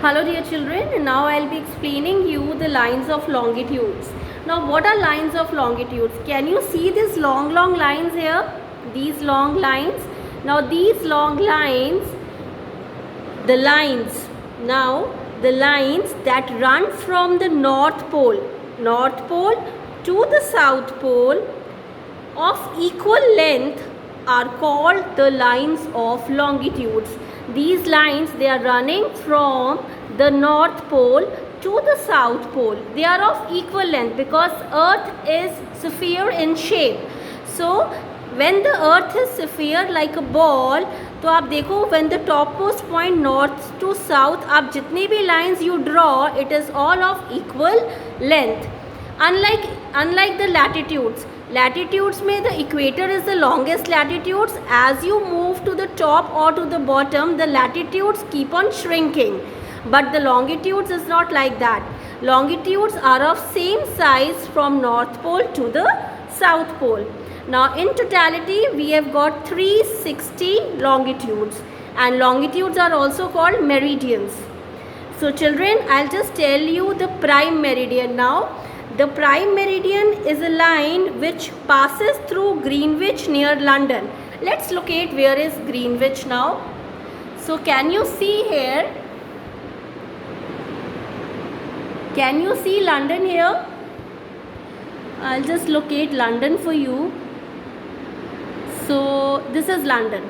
Hello dear children, now I will be explaining you the lines of longitudes. Now what are lines of longitudes? Can you see these long lines here? These long lines. Now these long lines, the lines that run from the North Pole to the South Pole of equal length are called the lines of longitudes. These lines, they are running from the North Pole to the South Pole. They are of equal length because Earth is sphere in shape. So when the Earth is sphere like a ball, तो आप देखो when the topmost point north to south, आप जितनी भी lines you draw, it is all of equal length. Unlike the latitudes में the equator is the longest latitudes. As you move to the top or to the bottom, the latitudes keep on shrinking, but the longitudes is not like that. Longitudes are of same size from North Pole to the South Pole. Now in totality we have got 360 longitudes, and longitudes are also called meridians. So children, I'll just tell you the prime meridian now. The prime meridian is a line which passes through Greenwich near London. Let's locate where is Greenwich now. So can you see here? Can you see London here? I'll just locate London for you. So this is London.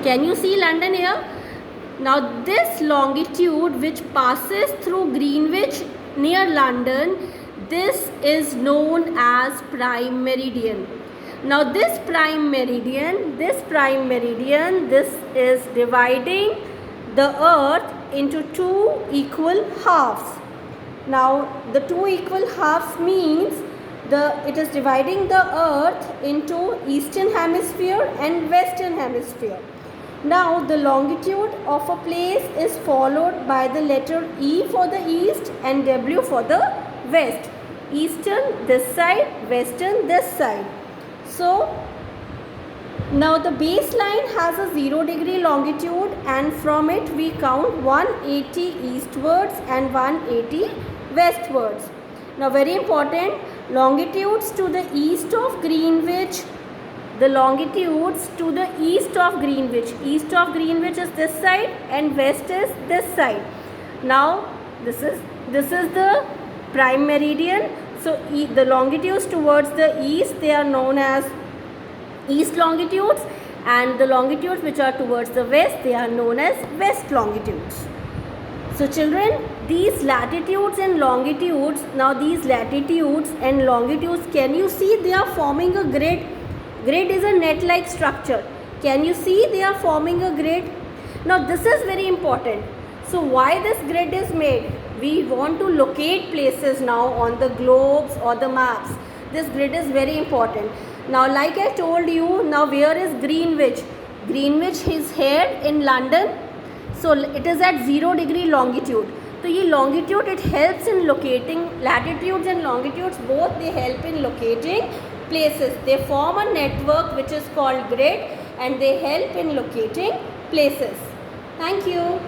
Can you see London here? Now this longitude which passes through Greenwich near London, this is known as prime meridian. Now this prime meridian, this is dividing the earth into two equal halves. Now the two equal halves means it is dividing the earth into eastern hemisphere and western hemisphere. Now the longitude of a place is followed by the letter E for the east and W for the west. Eastern this side, western this side. So now the baseline has a 0 degree longitude, and from it we count 180 eastwards and 180 westwards. Now very important, longitudes to the east of Greenwich, the longitudes to the east of Greenwich is this side and west is this side. Now this is the prime meridian. So the longitudes towards the east, they are known as east longitudes, and the longitudes which are towards the west, they are known as west longitudes. So children, these latitudes and longitudes, now these latitudes and longitudes, can you see they are forming a grid? Grid is a net-like structure. Can you see they are forming a grid? Now this is very important. So why this grid is made? We want to locate places now on the globes or the maps. This grid is very important. Now like I told you, now where is Greenwich? Greenwich is here in London. So it is at 0 degree longitude. So ये longitude, it helps in locating, latitudes and longitudes both, they help in locating places. They form a network which is called grid, and they help in locating places. Thank you.